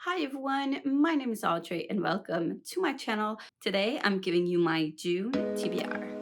Hi everyone, my name is Audrey and welcome to my channel. Today I'm giving you my June TBR.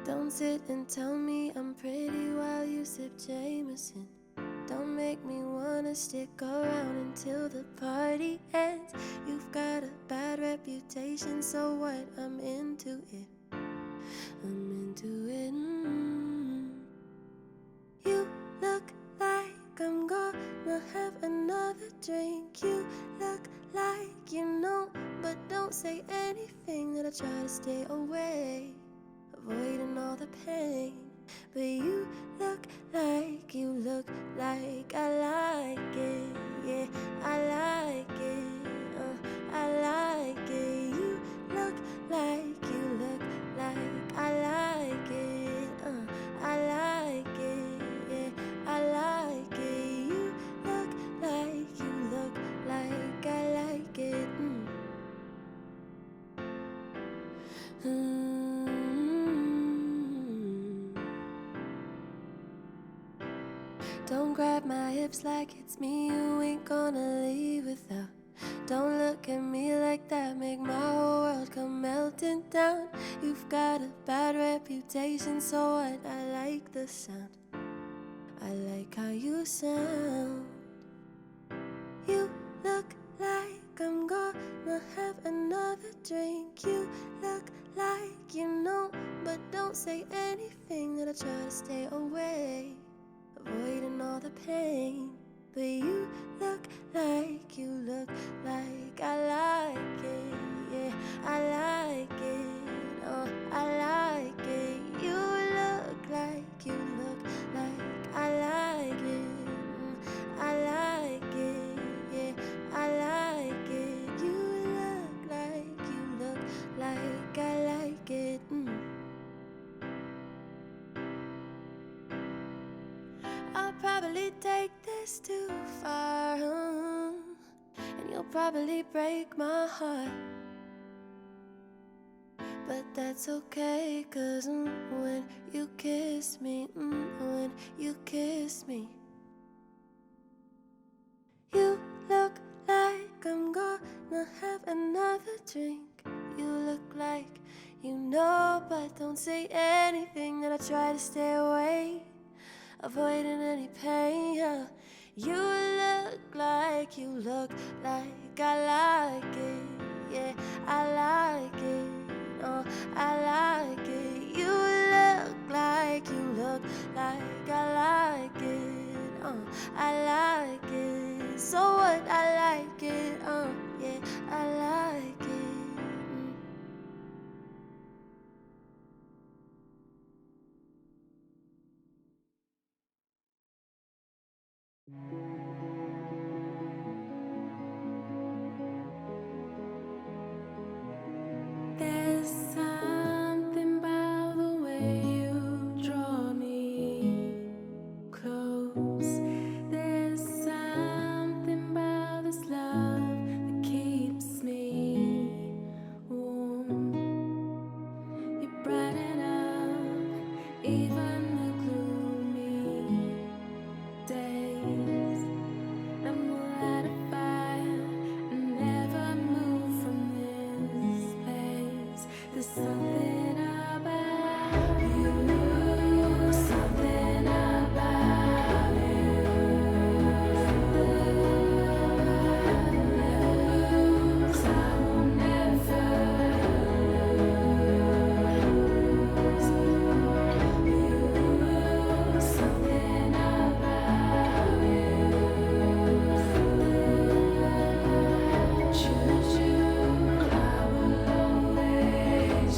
Don't sit and tell me I'm pretty while you sip Jameson. Don't make me wanna stick around until the party ends. You've got a bad reputation, so what? I'm into it. I'm into it. You look like I'm gonna have another drink. You look like you know, but don't say anything that I try to stay away, avoiding all the pain. But you look like I like it. Yeah, I like it. I like it. You look like I like it. I like it. Yeah, I like it. You look like I like it. Don't grab my hips like it's me you ain't gonna leave without. Don't look at me like that, make my whole world come melting down. You've got a bad reputation, so what? I like the sound. I like how you sound. You look like I'm gonna have another drink. You look like you know, but don't say anything that I try to stay away, avoiding all the pain. But you look like I like it. Yeah, I like it. Oh, I like it. You look like I like it. I like it. Yeah, I like it. You look like I like it. I'll probably take this too far, and you'll probably break my heart. But that's okay, 'cause when you kiss me, when you kiss me, you look like I'm gonna have another drink. You look like you know, but don't say anything that I try to stay away, avoiding any pain. You look like I like it. Yeah, I like it. Oh, I like it. You look like I like it. Oh, I like it. So what? I like it. Yeah, I like it. There's something about the way you draw me close. There's something about this love that keeps me warm. You brighten up even the gloomy days. And we'll light a fire and never move from this place. There's something about you, something about you, I will never lose you. Something about you. Choose you, I will always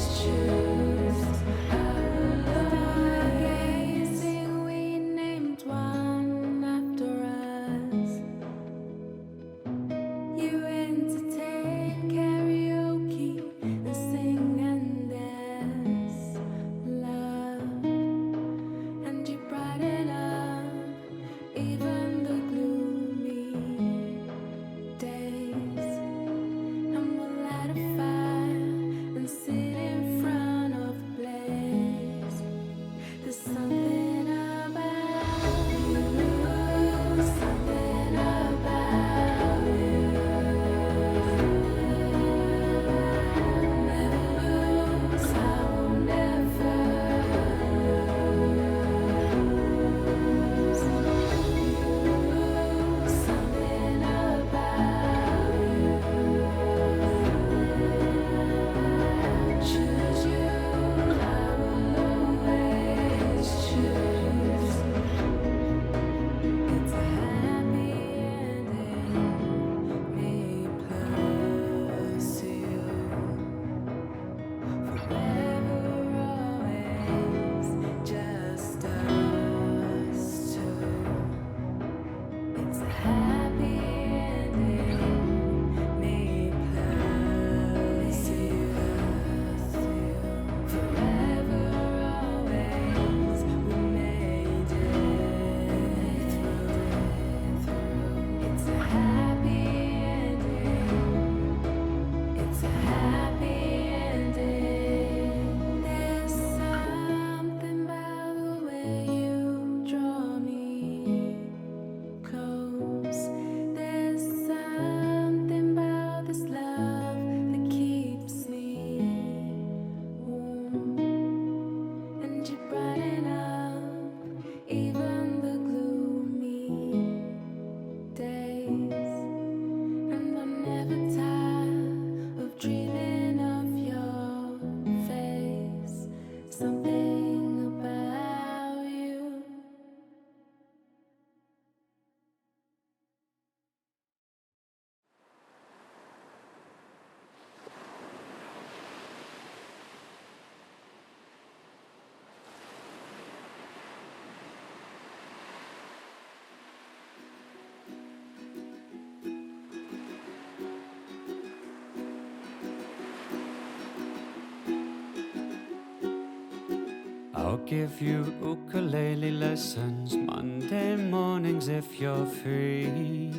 I'll give you ukulele lessons Monday mornings if you're free.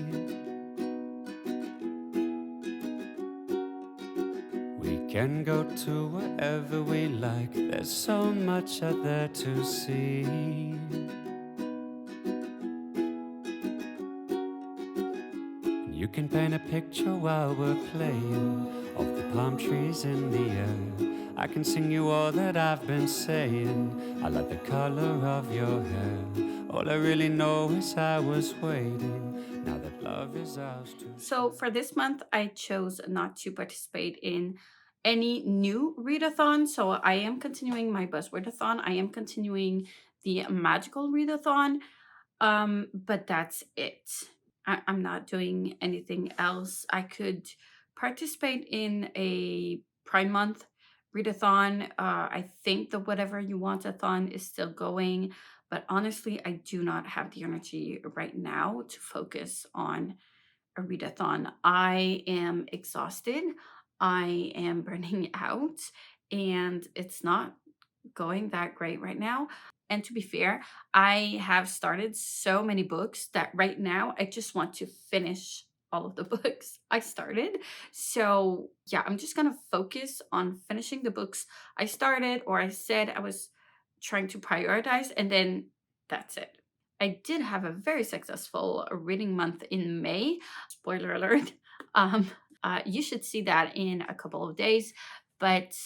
We can go to wherever we like, there's so much out there to see. And you can paint a picture while we're playing of the palm trees in the air. I can sing you all that I've been saying. I like the color of your hair. All I really know is I was waiting. Now that love is ours to So for this month, I chose not to participate in any new readathon. So I am continuing my buzzwordathon. I am continuing the magical readathon. But that's it. I'm not doing anything else. I could participate in a Pride Month readathon. I think the Whatever You Want-a-thon is still going, but honestly, I do not have the energy right now to focus on a readathon. I am exhausted. I am burning out, and it's not going that great right now. And to be fair, I have started so many books that right now I just want to finish all of the books I started. So, yeah, I'm just going to focus on finishing the books I started or I said I was trying to prioritize, and then that's it. I did have a very successful reading month in May. Spoiler alert. Um, you should see that in a couple of days. But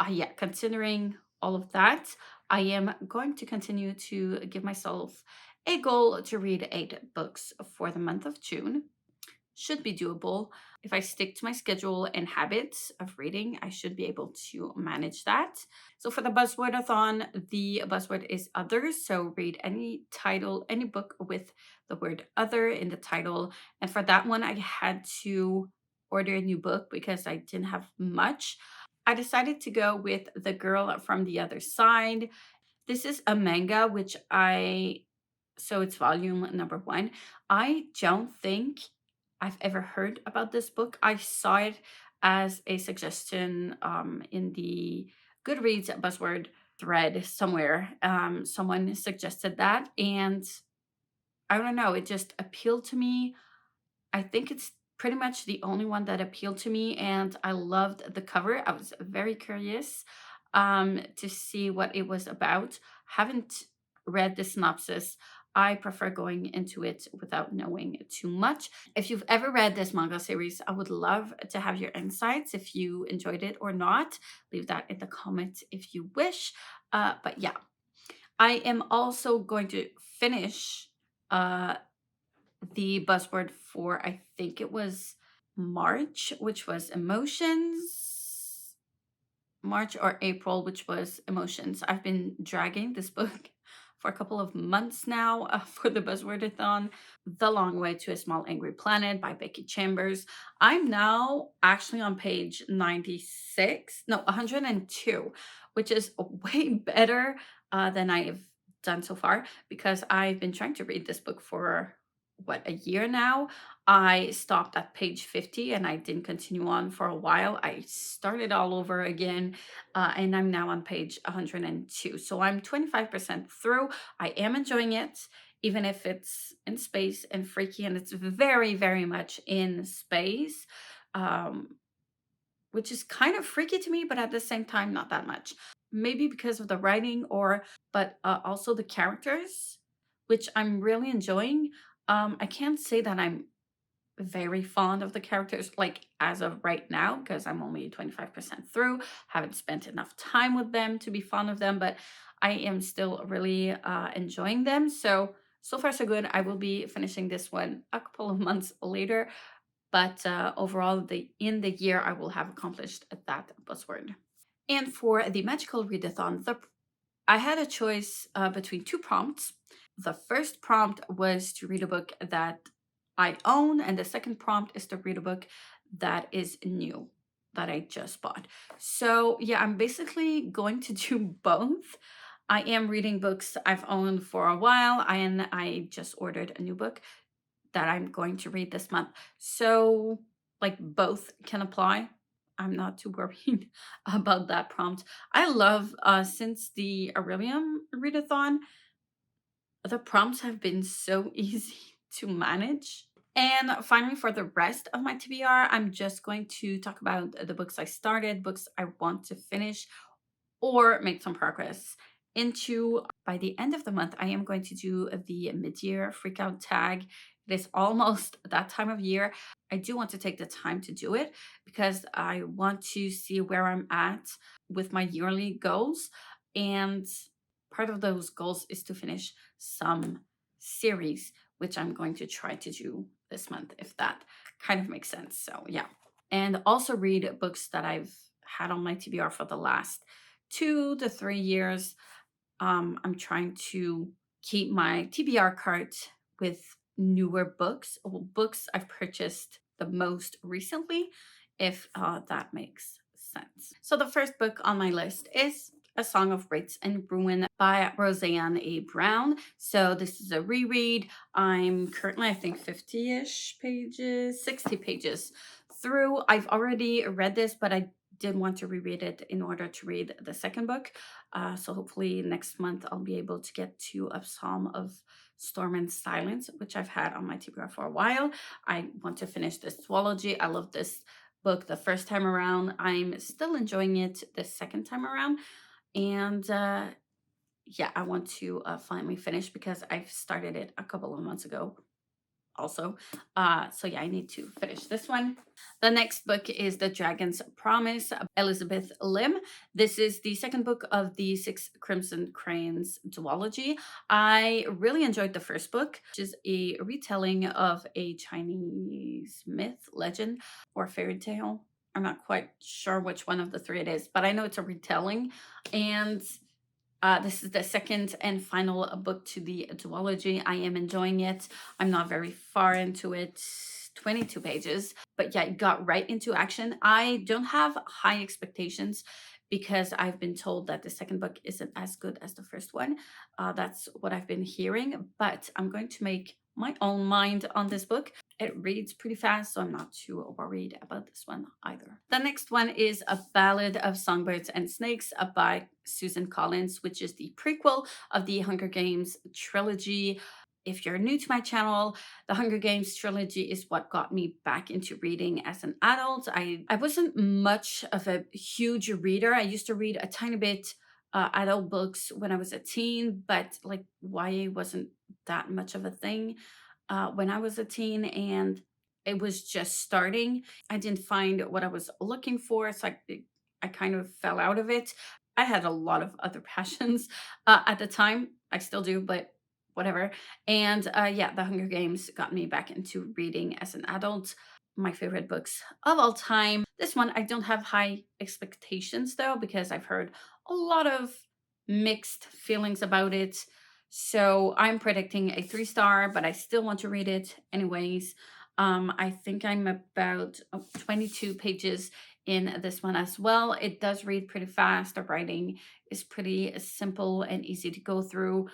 yeah, considering all of that, I am going to continue to give myself a goal to read 8 books for the month of June. Should be doable. If I stick to my schedule and habits of reading, I should be able to manage that. So for the buzzwordathon, the buzzword is others. So read any title, any book with the word other in the title. And for that one, I had to order a new book because I didn't have much. I decided to go with The Girl from the Other Side. This is a manga, so it's volume number 1. I don't think I've ever heard about this book. I saw it as a suggestion in the Goodreads buzzword thread somewhere. Someone suggested that, and I don't know, it just appealed to me. I think it's pretty much the only one that appealed to me, and I loved the cover. I was very curious to see what it was about. Haven't read the synopsis. I prefer going into it without knowing too much. If you've ever read this manga series, I would love to have your insights if you enjoyed it or not. Leave that in the comments if you wish. But yeah, I am also going to finish uh, the buzzword for, I think it was March, which was emotions. March or April, which was emotions. I've been dragging this book for a couple of months now for the buzzwordathon. The Long Way to a Small Angry Planet by Becky Chambers. I'm now actually on page 96, no, 102, which is way better than I've done so far because I've been trying to read this book for a year now. I stopped at page 50 and I didn't continue on for a while. I started all over again and I'm now on page 102. So I'm 25% through. I am enjoying it, even if it's in space and freaky, and it's very, very much in space, which is kind of freaky to me, but at the same time, not that much. Maybe because of the writing, but also the characters, which I'm really enjoying. I can't say that I'm very fond of the characters like as of right now because I'm only 25% through, haven't spent enough time with them to be fond of them, but I am still really enjoying them. So far so good. I will be finishing this one a couple of months later, but overall in the year I will have accomplished that buzzword. And for the magical readathon, I had a choice between 2 prompts. The first prompt was to read a book that I own, and the second prompt is to read a book that is new, that I just bought. So yeah, I'm basically going to do both. I am reading books I've owned for a while, and I just ordered a new book that I'm going to read this month. So like both can apply. I'm not too worried about that prompt. I love since the Aurelium readathon, the prompts have been so easy to manage. And finally, for the rest of my TBR, I'm just going to talk about the books I started, books I want to finish, or make some progress into. By the end of the month, I am going to do the mid-year freakout tag. It is almost that time of year. I do want to take the time to do it because I want to see where I'm at with my yearly goals. And part of those goals is to finish some series, which I'm going to try to do this month, if that kind of makes sense. So yeah. And also read books that I've had on my TBR for the last 2 to 3 years. I'm trying to keep my TBR cart with newer books, or books I've purchased the most recently, if that makes sense. So the first book on my list is A Song of Wraiths and Ruin by Roseanne A. Brown. So this is a reread. I'm currently, I think, 50-ish pages, 60 pages through. I've already read this, but I did want to reread it in order to read the second book. So hopefully next month I'll be able to get to A Psalm of Storm and Silence, which I've had on my TBR for a while. I want to finish this duology. I love this book the first time around. I'm still enjoying it the second time around. And yeah, I want to finally finish because I've started it a couple of months ago also. So yeah, I need to finish this one. The next book is The Dragon's Promise, Elizabeth Lim. This is the second book of the Six Crimson Cranes duology. I really enjoyed the first book, which is a retelling of a Chinese myth, legend, or fairy tale. I'm not quite sure which one of the three it is, but I know it's a retelling. And this is the second and final book to the duology. I am enjoying it. I'm not very far into it, 22 pages, but yeah, it got right into action. I don't have high expectations because I've been told that the second book isn't as good as the first one. That's what I've been hearing, but I'm going to make my own mind on this book. It reads pretty fast, so I'm not too worried about this one either. The next one is A Ballad of Songbirds and Snakes by Susan Collins, which is the prequel of the Hunger Games trilogy. If you're new to my channel, the Hunger Games trilogy is what got me back into reading as an adult. I wasn't much of a huge reader. I used to read a tiny bit adult books when I was a teen, but like YA wasn't that much of a thing when I was a teen, and it was just starting. I didn't find what I was looking for, so I kind of fell out of it. I had a lot of other passions at the time. I still do, but whatever. And yeah, The Hunger Games got me back into reading as an adult. My favorite books of all time. This one, I don't have high expectations though, because I've heard a lot of mixed feelings about it. So I'm predicting a 3-star, but I still want to read it anyways. I think I'm about 22 pages in this one as well. It does read pretty fast. The writing is pretty simple and easy to go through.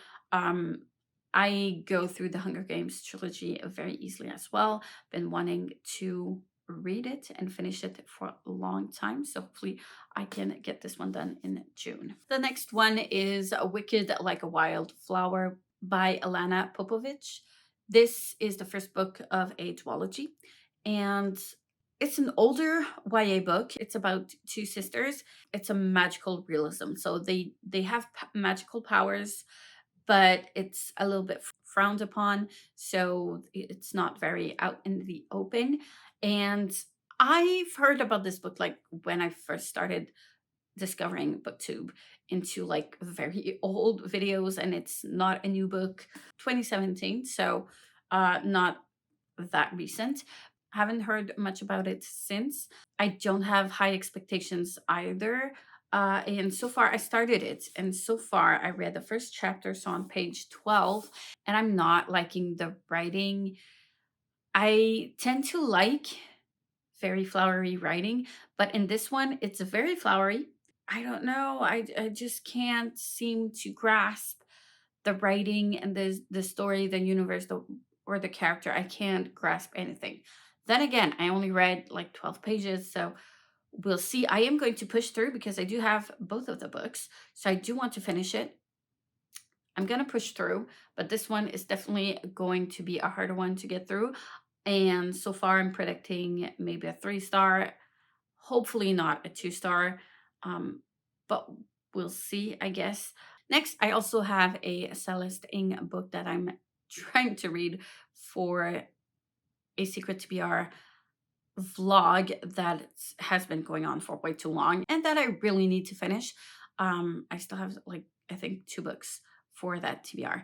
I go through the Hunger Games trilogy very easily as well. Been wanting to read it and finish it for a long time. So hopefully I can get this one done in June. The next one is Wicked Like a Wild Flower by Alana Popovich. This is the first book of a duology, and it's an older YA book. It's about two sisters. It's a magical realism. So they have magical powers, but it's a little bit frowned upon. So it's not very out in the open. And I've heard about this book like when I first started discovering booktube into like very old videos, and it's not a new book, 2017, so not that recent. Haven't heard much about it since. I don't have high expectations either. And so far, I started it, and so far, I read the first chapter, so on page 12, and I'm not liking the writing. I tend to like very flowery writing, but in this one, it's very flowery. I don't know. I just can't seem to grasp the writing and the story, the universe, or the character. I can't grasp anything. Then again, I only read like 12 pages, so we'll see. I am going to push through because I do have both of the books, so I do want to finish it. I'm going to push through, but this one is definitely going to be a harder one to get through. And so far, I'm predicting maybe a 3-star, hopefully not a 2-star, but we'll see, I guess. Next, I also have a Celeste Ng book that I'm trying to read for a Secret TBR vlog that has been going on for way too long and that I really need to finish. I still have like, I think 2 books for that TBR,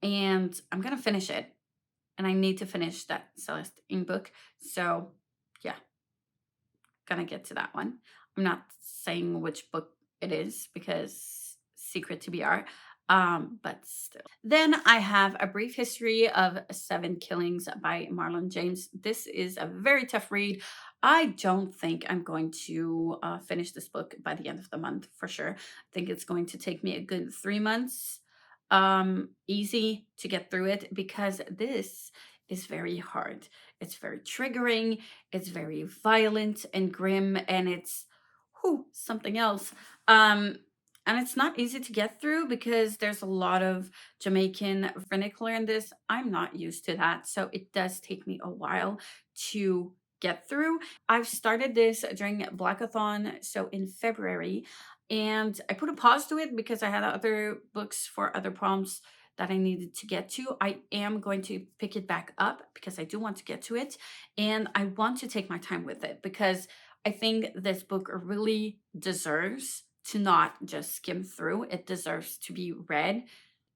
and I'm gonna finish it, and I need to finish that Celeste Ng book. So yeah, gonna get to that one. I'm not saying which book it is because secret TBR, but still. Then I have A Brief History of Seven Killings by Marlon James. This is a very tough read. I don't think I'm going to finish this book by the end of the month for sure. I think it's going to take me a good 3 months easy to get through it because this is very hard. It's very triggering, it's very violent and grim, and it's something else. And it's not easy to get through because there's a lot of Jamaican vernacular in this. I'm not used to that, so it does take me a while to get through. I've started this during Blackathon, so in February, and I put a pause to it because I had other books for other prompts that I needed to get to. I am going to pick it back up because I do want to get to it, and I want to take my time with it because I think this book really deserves to not just skim through. It deserves to be read,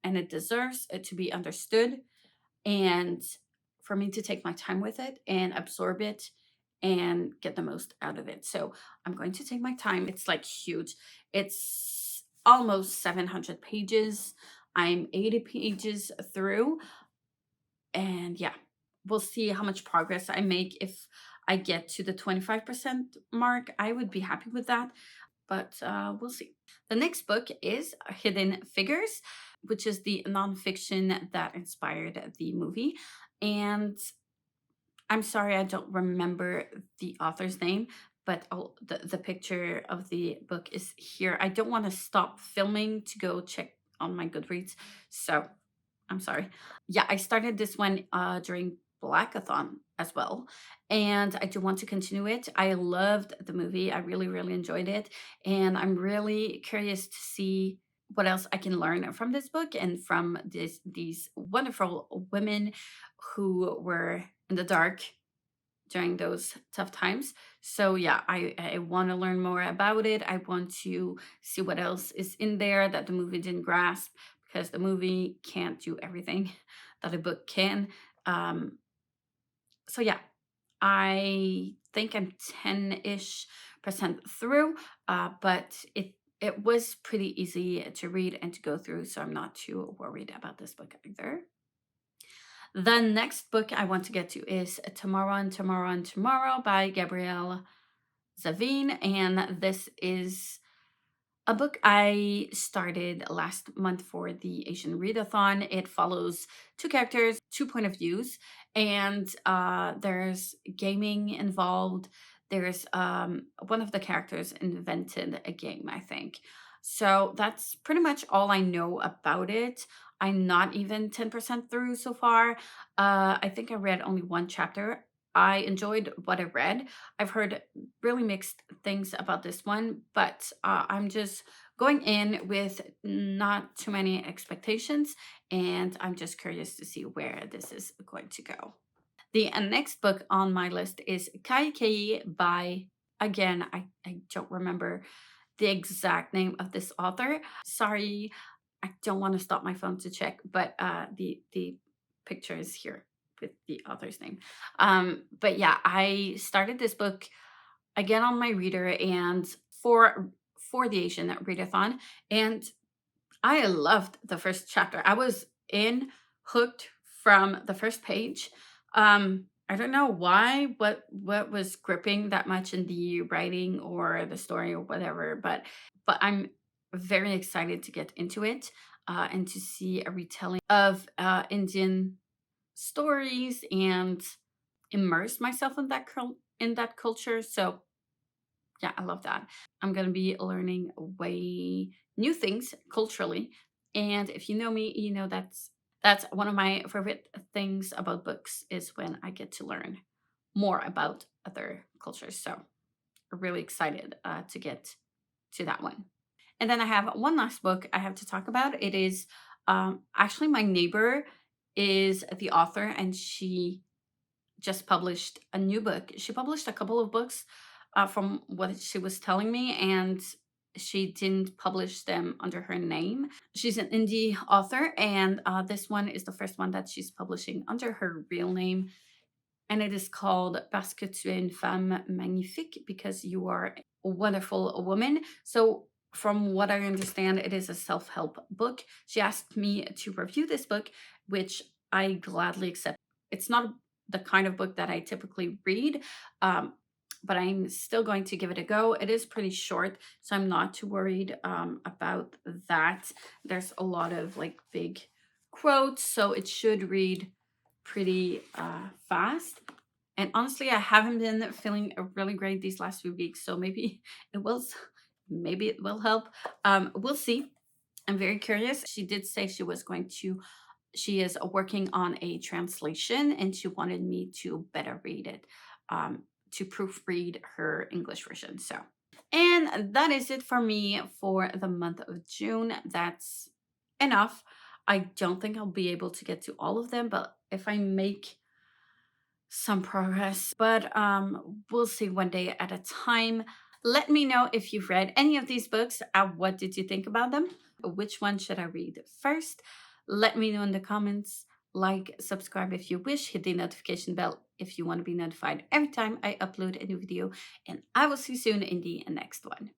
and it deserves it to be understood, and for me to take my time with it and absorb it and get the most out of it. So I'm going to take my time. It's like huge. It's almost 700 pages. I'm 80 pages through. And yeah, we'll see how much progress I make. If I get to the 25% mark, I would be happy with that. But we'll see. The next book is Hidden Figures, which is the nonfiction that inspired the movie. And I'm sorry, I don't remember the author's name, but the picture of the book is here. I don't want to stop filming to go check on my Goodreads. So I'm sorry. Yeah, I started this one during Blackathon as well. And I do want to continue it. I loved the movie. I really, really enjoyed it. And I'm really curious to see what else I can learn from this book and from these wonderful women who were in the dark during those tough times. So yeah, I want to learn more about it. I want to see what else is in there that the movie didn't grasp because the movie can't do everything that a book can. So yeah, I think I'm 10-ish% through, but it was pretty easy to read and to go through, so I'm not too worried about this book either. The next book I want to get to is Tomorrow and Tomorrow and Tomorrow by Gabrielle Zavine. And this is a book I started last month for the Asian Readathon. It follows 2 characters, 2 point of views, and there's gaming involved. There's one of the characters invented a game, I think. So that's pretty much all I know about it. I'm not even 10% through so far. I think I read only 1 chapter. I enjoyed what I read. I've heard really mixed things about this one, but I'm just going in with not too many expectations, and I'm just curious to see where this is going to go. The next book on my list is Kai Kei by, again, I don't remember the exact name of this author. Sorry, I don't want to stop my phone to check, but the picture is here with the author's name. But yeah, I started this book again on my reader and for the Asian Readathon, and I loved the first chapter. I was in hooked from the first page. I don't know why, what was gripping that much in the writing or the story or whatever, but I'm very excited to get into it and to see a retelling of Indian stories and immerse myself in that culture. So Yeah, I love that. I'm going to be learning way new things culturally. And if you know me, you know that's one of my favorite things about books is when I get to learn more about other cultures. So, really excited to get to that one. And then I have one last book I have to talk about. It is actually my neighbor is the author, and she just published a new book. She published a couple of books from what she was telling me, and she didn't publish them under her name. She's an indie author, and this one is the first one that she's publishing under her real name. And it is called Parce que tu es une femme magnifique, because you are a wonderful woman. So, from what I understand, it is a self help book. She asked me to review this book, which I gladly accept. It's not the kind of book that I typically read, um, but I'm still going to give it a go. It is pretty short, so I'm not too worried about that. There's a lot of like big quotes, so it should read pretty fast. And honestly, I haven't been feeling really great these last few weeks, so maybe it will, maybe it will help. We'll see. I'm very curious. She did say she was going to. She is working on a translation, and she wanted me to better read it, to proofread her English version. So, and that is it for me for the month of June. That's enough. I don't think I'll be able to get to all of them, but if I make some progress, but we'll see one day at a time. Let me know if you've read any of these books. What did you think about them? Which one should I read first? Let me know in the comments. Like, subscribe if you wish, hit the notification bell if you want to be notified every time I upload a new video, and I will see you soon in the next one.